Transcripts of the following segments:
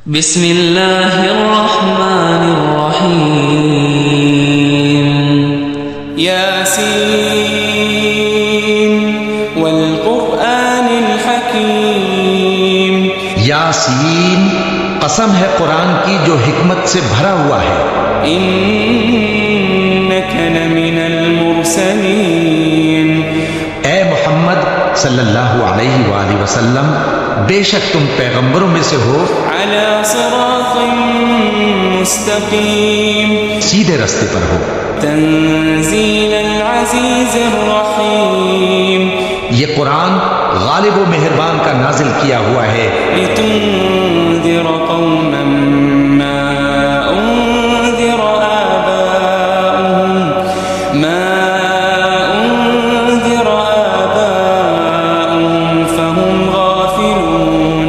بسم اللہ الرحمن الرحیم یاسین والقرآن الحکیم یاسین قسم ہے قرآن کی جو حکمت سے بھرا ہوا ہے. انک لمن المرسلین اے محمد صلی اللہ علیہ وآلہ وسلم بے شک تم پیغمبروں میں سے ہو علی صراط مستقیم سیدھے رستے پر ہو. تنزیل العزیز الرحیم یہ قرآن غالب و مہربان کا نازل کیا ہوا ہے لتنذر قوما ما انذر آباؤهم فهم غافلون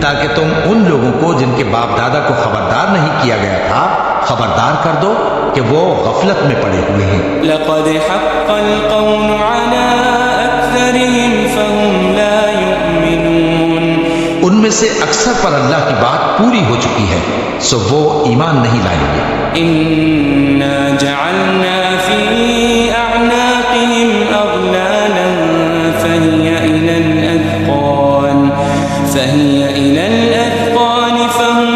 تاکہ تم ان لوگوں کو جن کے باپ دادا کو خبردار نہیں کیا گیا تھا خبردار کر دو کہ وہ غفلت میں پڑے ہوئے ہیں. لقد حق القول على اکثرهم فهم لا يؤمنون ان میں سے اکثر پر اللہ کی بات پوری ہو چکی ہے سو وہ ایمان نہیں لائیں گے. انا جعلنا في اعناقهم اغلالا فهي الى الاذقان فهم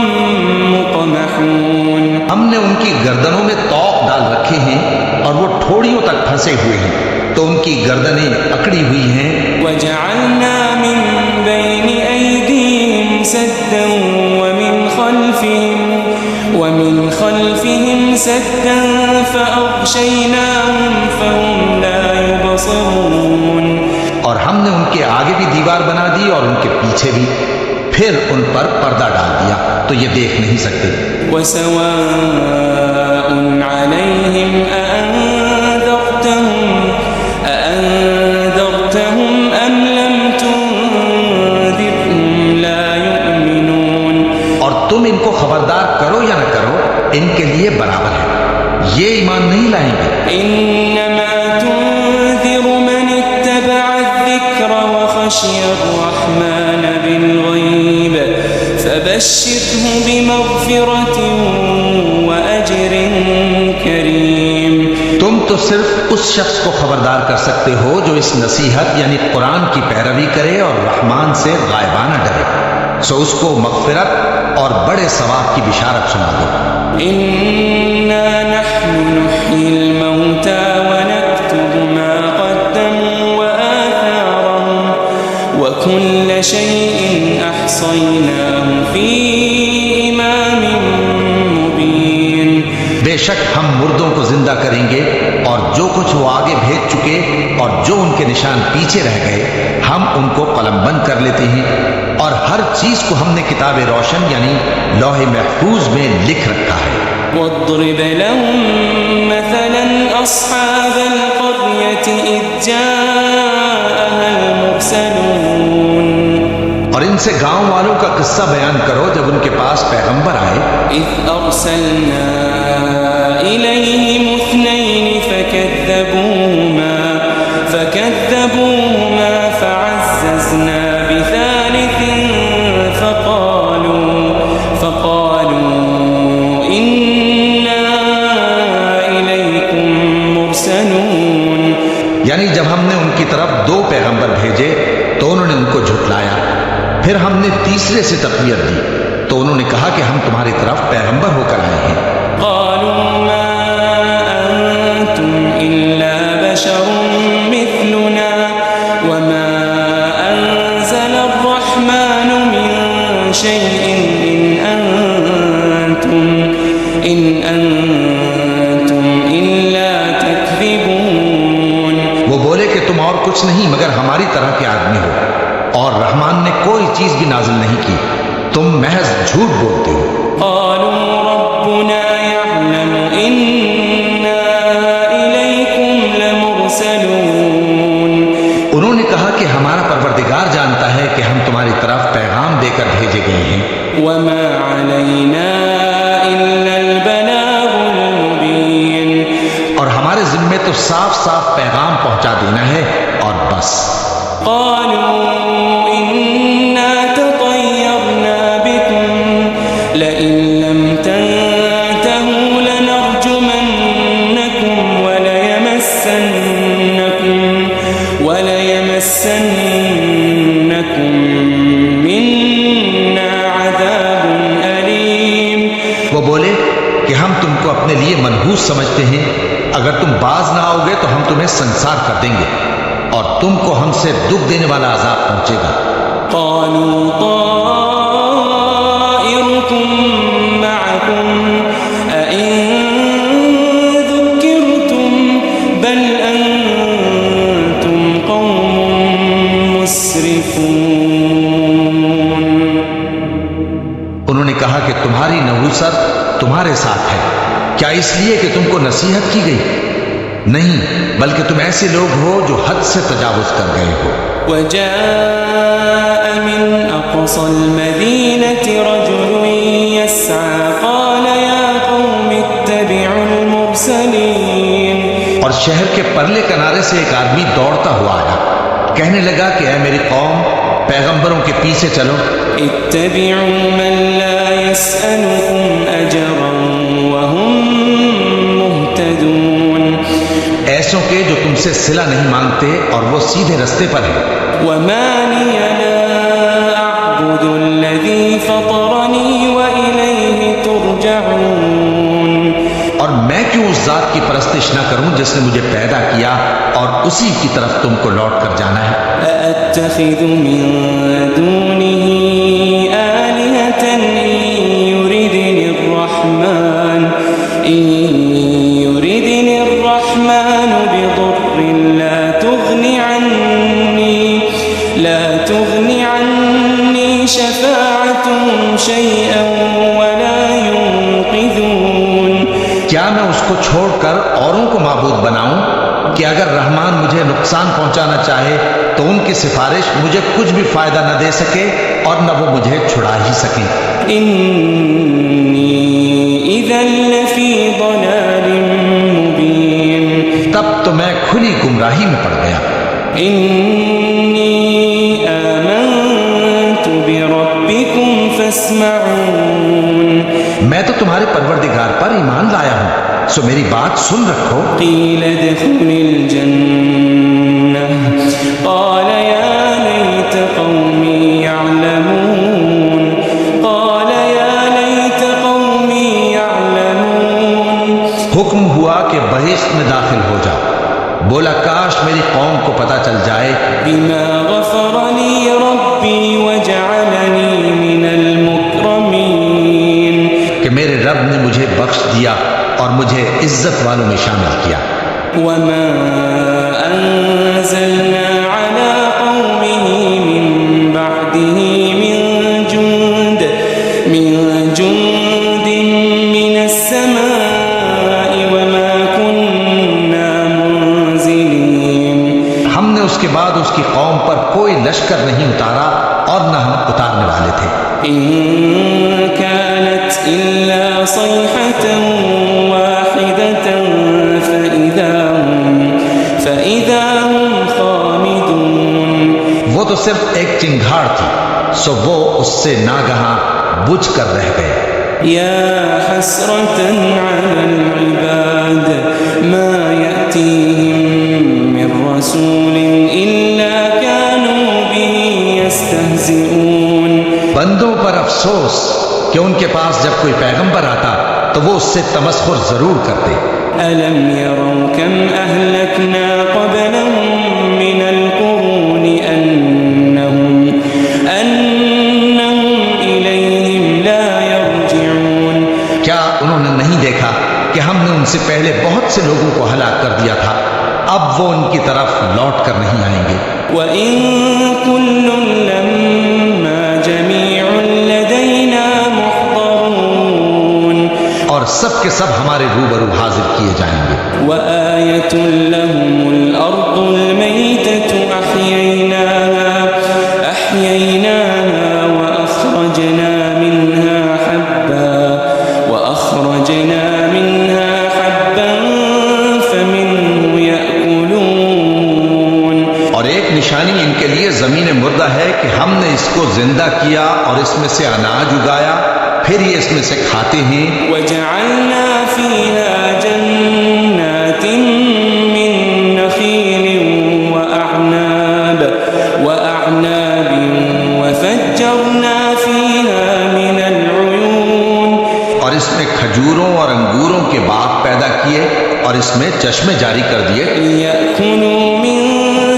مقمحون ہم نے ان کی گردنوں میں طوق ڈال رکھے ہیں اور وہ ٹھوڑیوں تک پھنسے ہوئے ہیں تو ان کی گردنیں اکڑی ہوئی ہیں. وجعلنا من بين ايديهم سدا ومن خلفهم سدا فأغشيناهم فهم لا يبصرون اور ہم نے ان کے آگے بھی دیوار بنا دی اور ان کے پیچھے بھی پھر ان پر پردہ ڈال دیا تو یہ دیکھ نہیں سکتے. وسواء عليهم أأنذرتهم أم لم تنذرهم لا يؤمنون اور تم ان کو خبردار کرو یا نہ کرو ان کے لیے برابر ہے یہ ایمان نہیں لائیں گے. انما تنذر من اتبع الذکر وخشی الرحمن بالغیب فبشره بمغفرة واجر کریم. تم تو صرف اس شخص کو خبردار کر سکتے ہو جو اس نصیحت یعنی قرآن کی پیروی کرے اور رحمان سے غائبانہ ڈرے سو اس کو مغفرت اور بڑے ثواب کی بشارت سنا دو. انا نحن نحيي الموتى ونكتب ما قدموا وآثارهم وكل شيء احصيناه في امام مبين. بے شک ہم مردوں کو زندہ کریں گے اور جو کچھ وہ آگے بھیج چکے اور جو ان کے نشان پیچھے رہ گئے ہم ان کو قلم بند کر لیتے ہیں اور ہر چیز کو ہم نے کتاب روشن یعنی لوح محفوظ میں لکھ رکھا ہے. واضرب لهم مثلا اصحاب القرية اذ جاءها المرسلون اور ان سے گاؤں والوں کا قصہ بیان کرو جب ان کے پاس پیغمبر آئے. اذ ارسلنا الیہم اثنین فکذبوهما فعززنا بثالث فقالوا انا الیکم مرسلون. یعنی جب ہم نے ان کی طرف دو پیغمبر بھیجے تو انہوں نے ان کو جھٹلایا پھر ہم نے تیسرے سے تقویت دی تو انہوں نے کہا کہ ہم تمہاری طرف پیغمبر ہو کر آئے ہیں. قالوا ما انتم الا بشر مثلنا وما انزل الرحمن من شيء ان انتم الا تكذبون. وہ بولے کہ تم اور کچھ نہیں مگر ہماری طرح کے آدمی ہو اور رحمان نے کوئی چیز بھی نازل نہیں کی تم محض جھوٹ بولتے ہو. قالوا ربنا يعلم إنا إليكم لمرسلون. انہوں نے کہا کہ ہمارا پروردگار جانتا ہے کہ ہم تمہاری طرف پیغام دے کر بھیجے گئے ہیں. وما علينا إلا البلاغ المبين. اور ہمارے ذمے تو صاف صاف پیغام پہنچا دینا ہے اور بس. قالوا إنا تطيرنا بكم اپنے لیے منحوس سمجھتے ہیں، اگر تم باز نہ آؤ گے تو ہم تمہیں سنسار کر دیں گے اور تم کو ہم سے دکھ دینے والا عذاب پہنچے گا۔ قالوا طائركم معكم أئن ذكرتم بل أنتم قوم مسرفون۔ انہوں نے کہا کہ تمہاری نحوست تمہارے ساتھ ہے، کیا اس لیے کہ تم کو نصیحت کی گئی؟ نہیں، بلکہ تم ایسے لوگ ہو جو حد سے تجاوز کر گئے ہو۔ وجاء من أقصى المدينة رجل يسعى قال يا قوم اتبعوا المرسلين۔ اور شہر کے پرلے کنارے سے ایک آدمی دوڑتا ہوا آیا، کہنے لگا کہ اے میری قوم، پیغمبروں کے پیچھے چلو۔ اتبعوا من لا يسألكم أجرا وهم مهتدون۔ ایسوں کے جو تم سے صلہ نہیں مانگتے اور وہ سیدھے رستے پر ہیں۔ وما لي لا أعبد الذي فطرني وإليه ترجعون۔ اور میں کیوں اس ذات کی پرستش نہ کروں جس نے مجھے پیدا کیا اور اسی کی طرف تم کو لوٹ کر جانا ہے۔ أأتخذ من دونه آلهة إن يردني الرحمن بضر لا تغني عني شفاعتهم شيئا ولا ينقذون۔ کیا میں اس کو چھوڑ کر اوروں کو معبود بناؤں کہ اگر رحمان مجھے نقصان پہنچانا چاہے تو ان کی سفارش مجھے کچھ بھی فائدہ نہ دے سکے اور نہ وہ مجھے چھڑا ہی سکیں۔ إني إذا لفي ضلال مبين۔ تب تو میں کھلی گمراہی میں پڑ گیا۔ إني آمنت بربكم فاسمعون۔ میں تو تمہارے پروردگار پر ایمان لایا ہوں، سو میری بات سن رکھو۔ قيل ادخل الجنة قال يا ليت قومي يعلمون۔ قال يا ليت قومي يعلمون۔ حکم ہوا کہ بہشت میں داخل ہو جاؤ، بولا کاش میری قوم کو پتہ چل جائے بما غفر لي ربي وجعلني من المكرمين۔ کہ میرے رب نے مجھے بخش دیا اور مجھے عزت والوں میں شامل کیا۔ وما أنزلنا على قومه من بعده من جند من السماء وما كنا منزلين۔ ہم نے اس کے بعد اس کی قوم پر کوئی لشکر نہیں اتارا اور نہ ہم اتارنے والے تھے۔ إن كانت إلا صيحة واحدة فإذا هم خامدون۔ وہ تو صرف ایک چنگھاڑ تھی، سو وہ اس سے ناگہاں بجھ کر رہ گئے۔ يا حسرة على العباد ما يأتيهم من رسول إلا كانوا به يستهزئون۔ بندوں پر افسوس کہ ان کے پاس جب کوئی پیغمبر آتا تو وہ اس سے تمسخر ضرور کرتے۔ ألم يروا كم أهلكنا قبلهم من القرون أنهم إليهم لا يرجعون۔ کیا انہوں نے نہیں دیکھا کہ ہم نے ان سے پہلے بہت سے لوگوں کو ہلاک کر دیا تھا، اب وہ ان کی طرف لوٹ کر نہیں آئیں گے۔ وَإِن كُلٌّ لَّمَّا جَمِيعٌ لَّدَيْنَا مُحْضَرُونَ۔ اور سب کے سب ہمارے روبرو حاضر کیے جائیں گے۔ وَآيَةٌ لَّهُمُ الْأَرْضُ الْمَيْتَةُ أَحْيَيْنَاهَا وَأَخْرَجْنَا مِنْهَا حَبًّا فَمِنْهُ يَأْكُلُونَ۔ اور ایک نشانی ان کے لیے زمین مردہ ہے کہ ہم نے اس کو زندہ کیا اور اس میں سے اناج اگایا، پھر یہ اس میں سے کھاتے ہیں۔ وَجَعَلْنَا فِيهَا جَنَّاتٍ مِّن نَّخِيلٍ وَأَعْنَابٍ وَفَجَّرْنَا فِيهَا مِنَ الْعُيُونِ۔ اور اس میں کھجوروں اور انگوروں کے باغ پیدا کیے اور اس میں چشمے جاری کر دیے لِيَأْكُلُوا مِن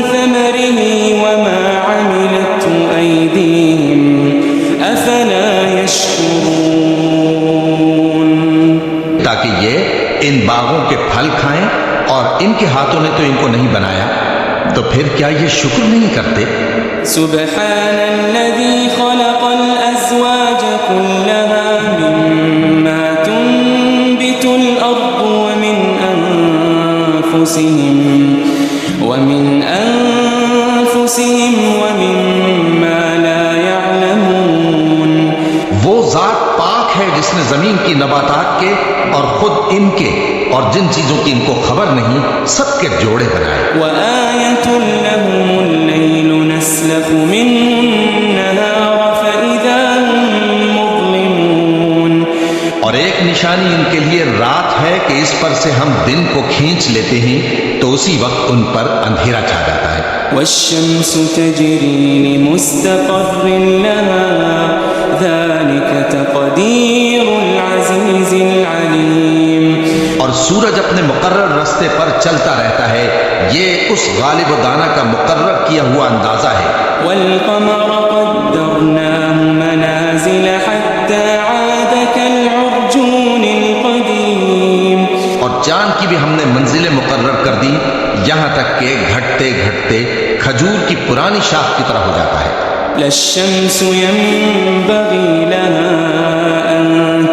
ثَمَرِهِ وَمَا عَمِلَتْهُ أَيْدِيهِمْ أَفَلَا يَشْكُرُونَ تاکہ یہ ان باغوں کے پھل کھائیں اور ان کے ہاتھوں نے تو ان کو نہیں بنایا تو پھر کیا یہ شکر نہیں کرتے سبحان الذي خلق الأزواج كلها مما تنبت الأرض ومن أنفسهم ومما لا يعلمون وہ ذات پاک ہے جس نے زمین کی نباتات کے اور خود ان کے اور جن چیزوں کی ان کو خبر نہیں سب کے جوڑے بنائے وآية لهم الليل نسلخ منه النهار فإذا هم مظلمون اور ایک نشانی ان کے لیے رات ہے کہ اس پر سے ہم دن کو کھینچ لیتے ہیں تو اسی وقت ان پر اندھیرا چھا جاتا ہے والشمس تجري لمستقر لها ذلك تقدير العزيز العليم اور سورج اپنے مقرر راستے پر چلتا رہتا ہے یہ اس غالب و دانا کا مقرر کیا ہوا اندازہ ہے والقمر قدرناه منازل حتى عاد كالعرجون القديم اور چاند کی بھی ہم نے منزلیں مقرر کر دی یہاں تک کہ گھٹتے گھٹتے کھجور کی پرانی شاخ کی طرح ہو جاتا ہے لا الشمس ينبغي لها أن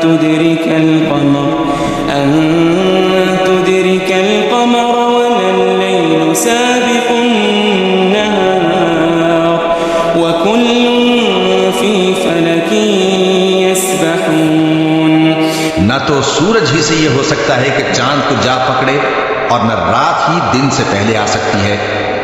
تدرك القمر ولا الليل سابق النهار وكل في فلك يسبحون نہ تو سورج ہی سے یہ ہو سکتا ہے کہ چاند کو جا پکڑے اور نہ رات ہی دن سے پہلے آ سکتی ہے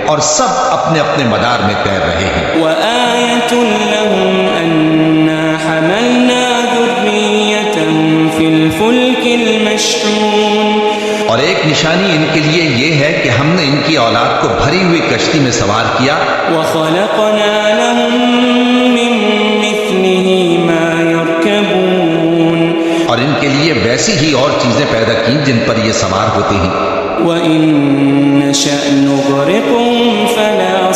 اور سب اپنے اپنے مدار میں تیر رہے ہیں وآية لهم أنا حملنا ذريتهم في الفلك المشحون اور ایک نشانی ان کے لیے یہ ہے کہ ہم نے ان کی اولاد کو بھری ہوئی کشتی میں سوار کیا وخلقنا لهم من مثله ما يركبون اور ان کے لیے ویسی ہی اور چیزیں پیدا کی جن پر یہ سوار ہوتے ہیں وإن نشأ نغرقهم فلا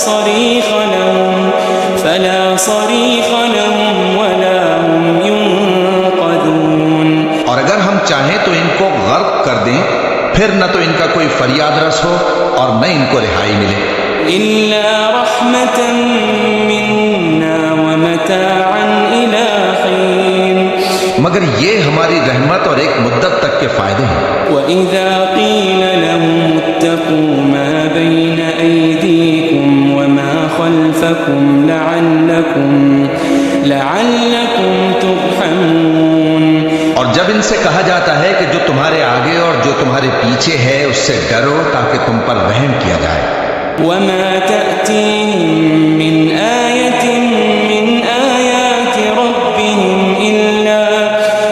صريخ لهم ولا هم ينقذون اور اگر ہم چاہیں تو ان کو غرق کر دیں پھر نہ تو ان کا کوئی فریاد رس ہو اور نہ ان کو رہائی ملے إلا رحمة منا ومتاعا إلى حين مگر یہ ہماری رحمت اور ایک مدت تک کے فائدے ہیں وإذا قيل لهم اتقوا ما بين أيديكم وما خلفكم لعلكم ترحمون اور جب ان سے کہا جاتا ہے کہ جو تمہارے آگے اور جو تمہارے پیچھے ہے اس سے ڈرو تاکہ تم پر رحم کیا جائے وما تأتيهم من آية من آيات ربهم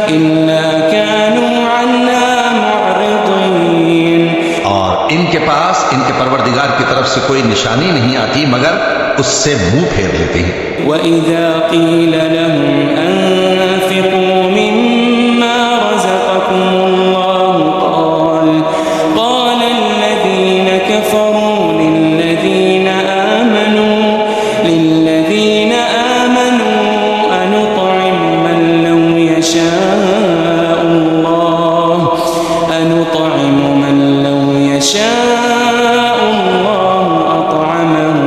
إلا كانوا عنها معرضين اور ان کے پاس ان کے پروردگار کی طرف سے کوئی نشانی نہیں آتی مگر اس سے منہ پھیر لیتے ہیں وَإِذَا قِيلَ لَهُمْ أَنفِقُوا مِمَّا رَزَقَكُمُ اللَّهُ قَالَ الَّذِينَ كَفَرُوا لِلَّذِينَ آمَنُوا أَنُطْعِمُ مَن لَّوْ يَشَاءُ اللَّهُ أَطْعَمَهُ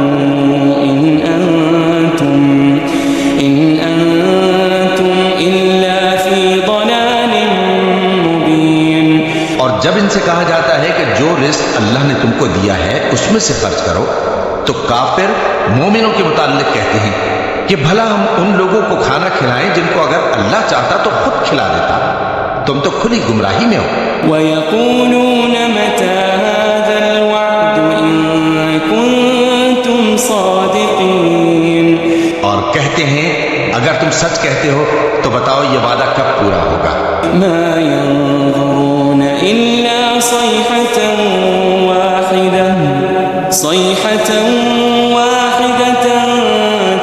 إِنْ أَنْتُمْ إِلَّا فِي ضَلَالٍ مُبِينٍ اور جب ان سے کہا جاتا ہے کہ جو رزق اللہ نے تم کو دیا ہے اس میں سے خرچ کرو تو کافر مومنوں کے متعلق کہتے ہیں کہ بھلا ہم ان لوگوں کو کھانا کھلائیں جن کو اگر اللہ چاہتا تو خود کھلا دیتا تم تو کھلی گمراہی میں ہو وَيَقُولُونَ مَتَى هَذَا الْوَعْدُ إِن كُنتُمْ صَادِقِينَ اور کہتے ہیں اگر تم سچ کہتے ہو تو بتاؤ یہ وعدہ کب پورا ہوگا مَا يَنظُرُونَ إِلَّا صَيْحَةً واحدة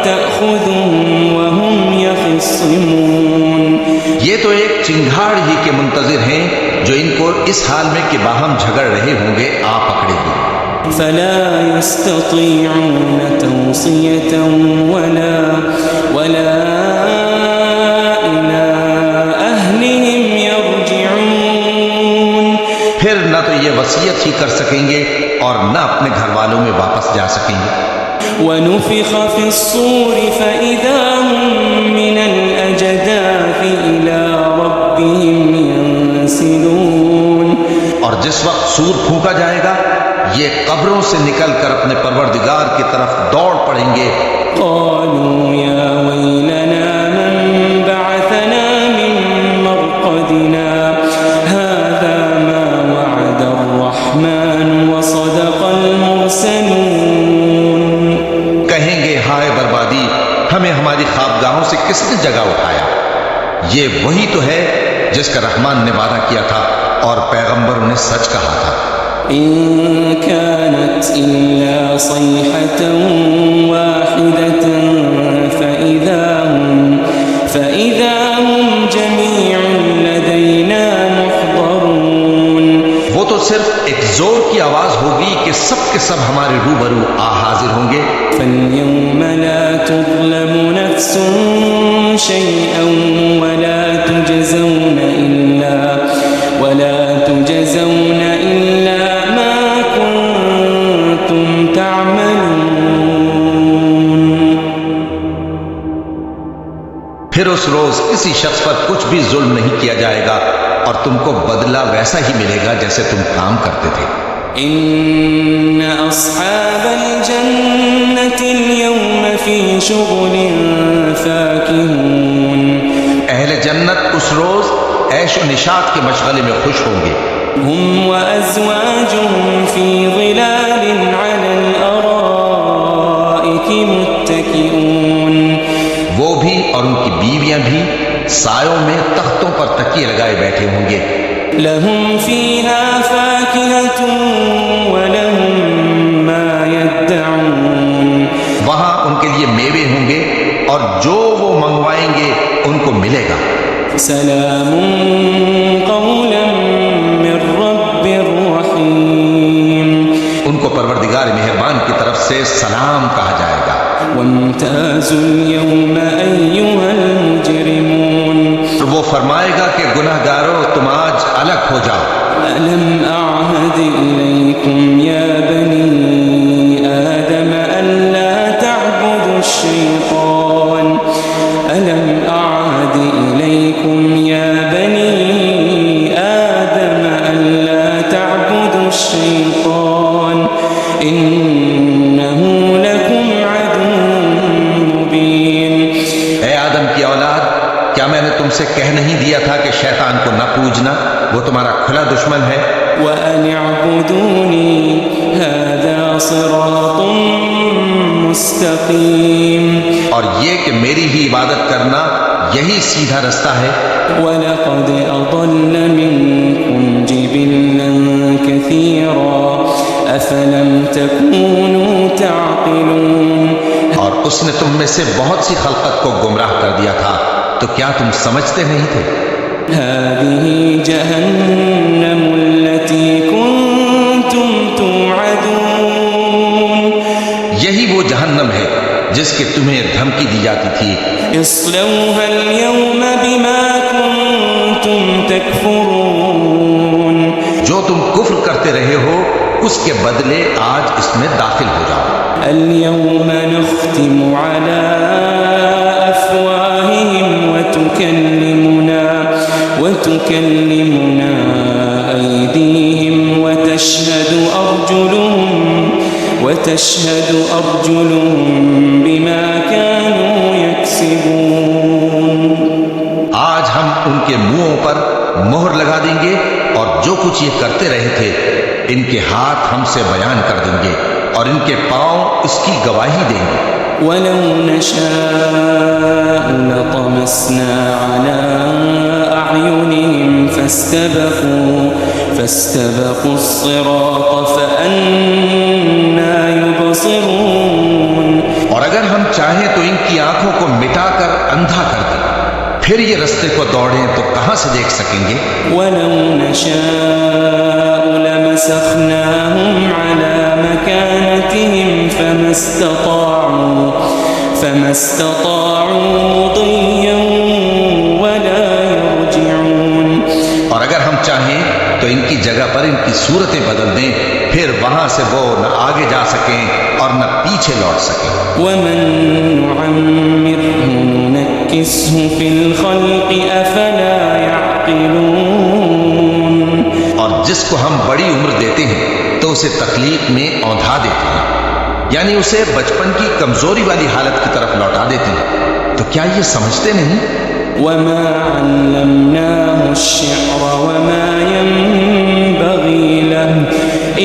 تأخذهم وهم يخصمون یہ تو ایک چنگھاڑ ہی کے منتظر ہیں جو ان کو اس حال میں کہ باہم جھگڑ رہے ہوں گے آ پکڑے گی۔ فلا يستطيعون توصية ولا إلى أهلهم يرجعون۔ پھر نہ تو یہ وصیت ہی کر سکیں گے اور نہ اپنے گھر والوں میں واپس جا سکیں گے۔ ونفخ في الصور فإذا هم من الأجداث إلى ربهم ينسلون۔ اور جس وقت سور پھونکا جائے گا یہ قبروں سے نکل کر اپنے پروردگار کی طرف دوڑ پڑیں گے۔ قالوا يا ويلنا من بعثنا من مرقدنا هذا ما وعد الرحمن وصدق المرسلون۔ کہیں گے ہائے بربادی، ہمیں ہماری خوابگاہوں سے کس نے جگہ اٹھایا؟ یہ وہی تو ہے جس کا رحمان نے وعدہ کیا تھا اور پیغمبروں نے سچ کہا تھا۔ إن كانت إلا صيحة واحدة فإذا هم جميع لدينا محضرون۔ وہ تو صرف ایک زور کی آواز ہوگی کہ سب کے سب ہمارے روبرو حاضر ہوں گے۔ فاليوم لا تظلم نفس شيئا ولا تجزون إلا ما كنتم تعملون۔ پھر اس روز کسی شخص پر کچھ بھی ظلم نہیں کیا جائے گا اور تم کو بدلہ ویسا ہی ملے گا جیسے تم کام کرتے تھے۔ إن أصحاب الجنة اليوم في شغل فاكهون۔ اہل جنت اس روز عیش و نشاط کے مشغلے میں خوش ہوں گے۔ هم وأزواجهم في ظلال على الأرائك متكئون۔ وہ بھی اور ان کی بیویاں بھی سایوں میں تختوں پر تکیے لگائے بیٹھے ہوں گے۔ لهم فيها فاكهة ولهم ما يدعون۔ وہاں ان کے لیے میوے ہوں گے اور جو وہ منگوائیں گے ان کو ملے گا۔ سلام قولا من رب رحیم۔ ان کو پروردگار مہربان کی طرف سے سلام کہا جائے گا۔ وامتازوا اليوم أيها المجرمون۔ وہ فرمائے گا کہ گناہ گارو تم آج الگ ہو جاؤ۔ ألم أعهد إليكم يا بني آدم ألا تعبدوا الشيطان ألم أعهد إليكم يا بني آدم ألا تعبدوا الشيطان إنه لكم عدو مبين۔ اے آدم کی اولاد، کیا میں نے تم سے کہہ نہیں دیا تھا کہ شیطان کو نہ پوجنا، وہ تمہارا کھلا دشمن ہے۔ وأن اعبدوني هذا صراط مستقيم۔ اور یہ کہ میری ہی عبادت کرنا یہی سیدھا رستہ ہے۔ وَلَقَدْ أَضَلَّ مِنكُمْ جِبِلًّا كَثِيرًا أَفَلَمْ تَكُونُوا تَعْقِلُونَ۔ اور اس نے تم میں سے بہت سی خلقت کو گمراہ کر دیا تھا، تو کیا تم سمجھتے نہیں تھے؟ هذه جهنم التي كنتم توعدون۔ یہی وہ جہنم ہے جس کی تمہیں دھمکی دی جاتی تھی۔ اصلوها اليوم بما كنتم تكفرون۔ جو تم کفر کرتے رہے ہو اس کے بدلے آج اس میں داخل ہو جاؤ۔ اليوم نختم على أفواههم وتكلمنا أيديهم وتشهد أرجلهم بما كانوا يكسبون۔ آج ہم ان کے منہوں پر مہر لگا دیں گے اور جو کچھ یہ کرتے رہے تھے ان کے ہاتھ ہم سے بیان کر دیں گے اور ان کے پاؤں اس کی گواہی دیں گے۔ وَلَوْ نَشَاءُ لَطَمَسْنَا عَلَىٰ أَعْيُنِهِمْ فَاسْتَبَقُوا الصِّرَاطَ فَأَنَّىٰ يُبْصِرُونَ۔ اور اگر ہم چاہیں تو ان کی آنکھوں کو مٹا کر اندھا کر دیں، پھر یہ رستے کو دوڑیں تو کہاں سے دیکھ سکیں گے؟ ولو نشاء لمسخناهم على مكانتهم فما استطاعوا مضيا ولا يرجعون. اور اگر ہم چاہیں تو ان کی جگہ پر ان کی صورتیں بدل دیں، پھر وہاں سے وہ نہ آگے جا سکیں اور نہ پیچھے لوٹ سکیں. ومن نعمره ننكسه في الخلق افلا يعقلون. اور جس کو ہم بڑی عمر دیتے ہیں تو اسے تخلیق میں اوندھا دیتے ہیں، یعنی اسے بچپن کی کمزوری والی حالت کی طرف لوٹا دیتے ہیں. تو کیا یہ سمجھتے نہیں؟ وما علمناه الشعر وما ينبغي له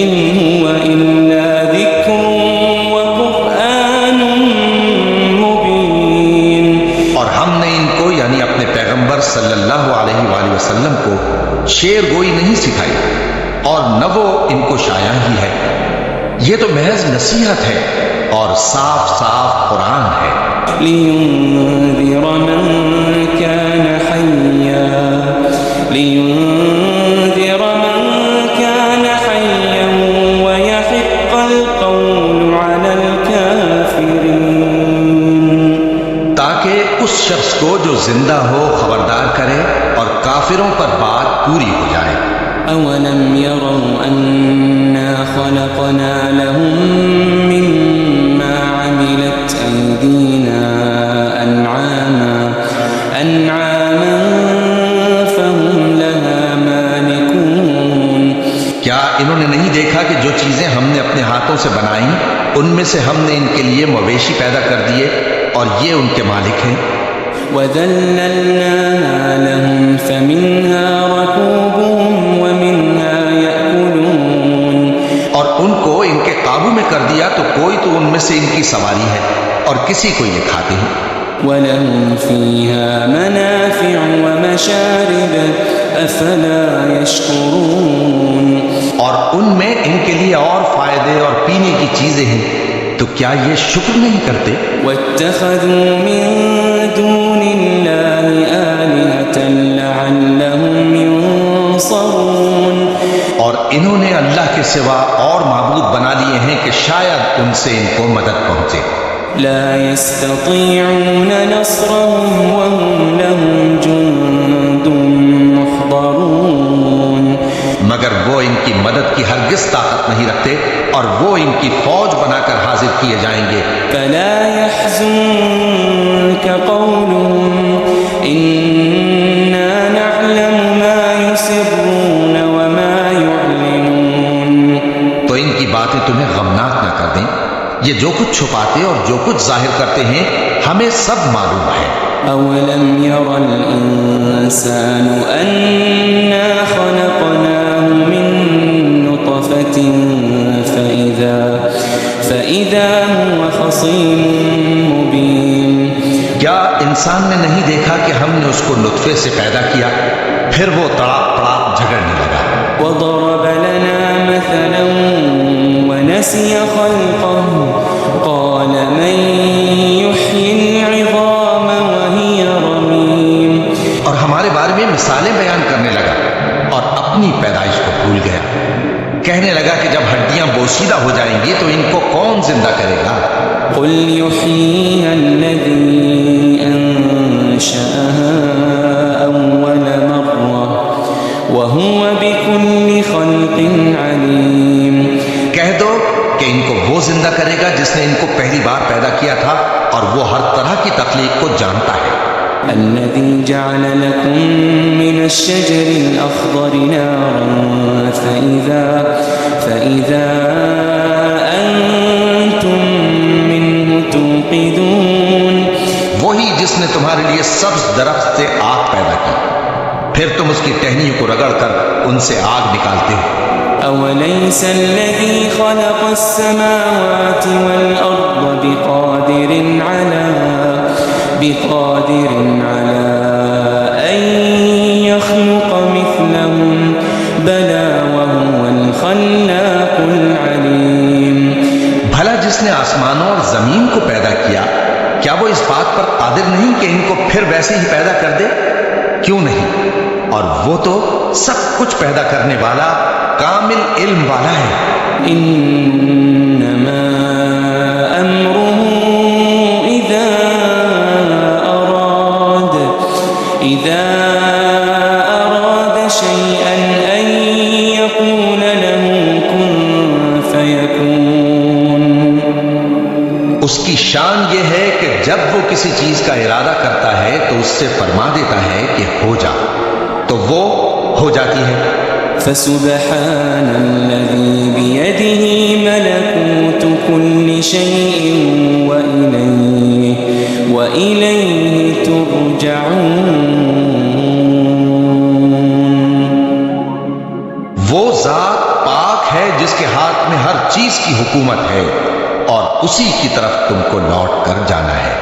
إن هو إلا ذكر وقرآن مبين. اور ہم نے ان کو یعنی اپنے پیغمبر صلی اللہ علیہ وآلہ وسلم کو شعر گوئی نہیں سکھائی، اور نہ وہ ان کو شایع ہی ہے. یہ تو محض نصیحت ہے اور صاف صاف قرآن ہے. لينذر من كان حيا ويحق القول على الكافرين. تاکہ اس شخص کو جو زندہ ہو خبردار کرے اور کافروں پر بات پوری ہو جائے. أولم يروا أنا خلقنا لهم مما عملت أيدينا أنعاما فهم لها مالكون. کیا انہوں نے نہیں دیکھا کہ جو چیزیں ہم نے اپنے ہاتھوں سے بنائیں ان میں سے ہم نے ان کے لیے مویشی پیدا کر دیے اور یہ ان کے مالک ہیں. وَذَلَّلْنَاهَا لَهُمْ فَمِنْهَا رَكُوبُهُمْ وَمِنْهَا يَأْكُلُونَ. اور ان کو ان کے قابو میں کر دیا تو کوئی تو ان میں سے ان کی سواری ہے اور کسی کو یہ کھاتے ہیں. وَلَهُمْ فِيهَا مَنَافِعُ وَمَشَارِبُ أَفَلَا يَشْكُرُونَ. اور ان میں ان کے لیے اور فائدے اور پینے کی چیزیں ہیں، تو کیا یہ شکر نہیں کرتے؟ وَاتَّخَذُوا مِن دُونِ اللَّهِ آلِهَةً لَعَلَّهُمْ يُنصَرُونَ. اور انہوں نے اللہ کے سوا اور معبود بنا لیے ہیں کہ شاید ان سے ان کو مدد پہنچے. لا يستطيعون نصرهم وهم لهم جند محضرون. مگر وہ ان کی مدد کی ہرگز طاقت نہیں رکھتے اور وہ ان کی فوج بنا کر حاضر کیے جائیں گے. فلا يحزنك قولهم إنا نعلم ما يسرون وما يعلنون. تو ان کی باتیں تمہیں غمناک نہ کر دیں. یہ جو کچھ چھپاتے اور جو کچھ ظاہر کرتے ہیں ہمیں سب معلوم ہے. أولم ير الإنسان أنا خلقناه من نطفة فإذا هو خصيم مبين. کیا انسان نے نہیں دیکھا کہ ہم نے اس کو نطفے سے پیدا کیا، پھر وہ تڑاپ تڑاپ جھگڑنے لگا. وضرب لنا مثلا ونسي خلقه قال من يحيي العظام وهي رميم. اور ہمارے بارے میں مثالیں بیان کرنے لگا اور اپنی پیدائش کو بھول گیا. کہنے لگا کہ جب ہڈیاں بوسیدہ ہو جائیں گی تو ان کو کون زندہ کرے گا؟ قل يحييها الذي أنشأها أول مرة وهو بكل خلق عليم. کہہ دو کہ ان کو وہ زندہ کرے گا جس نے ان کو پہلی بار پیدا کیا تھا اور وہ ہر طرح کی تخلیق کو جانتا ہے. الذي جعل لكم من الشجر الأخضر نارا فإذا أنتم منه توقدون. وہی جس نے تمہارے لیے سبز درخت سے آگ پیدا کی، پھر تم اس کی ٹہنیوں کو رگڑ کر ان سے آگ نکالتے ہو. أوليس الذي خلق السماوات والأرض بقادر على أن يخلق مثلهم بلى وهو الخلاق العليم. بھلا جس نے آسمانوں اور زمین کو پیدا کیا، کیا وہ اس بات بات پر قادر نہیں کہ ان کو پھر ویسے ہی پیدا کر دے؟ کیوں نہیں؟ اور وہ تو سب کچھ پیدا کرنے والا کامل علم والا ہے۔ انما امره اذا اراد شيئا ان يقول له كن فيكون۔ اس کی شان یہ ہے کہ جب وہ کسی چیز کا ارادہ کرتا ہے تو اس سے فرما دیتا ہے کہ ہو جا، تو وہ ہو جاتی ہے۔ فسبحان الذي بيده ملكوت كل شيء وإليه ترجعون۔ وہ ذات پاک ہے جس کے ہاتھ میں ہر چیز کی حکومت ہے اور اسی کی طرف تم کو لوٹ کر جانا ہے۔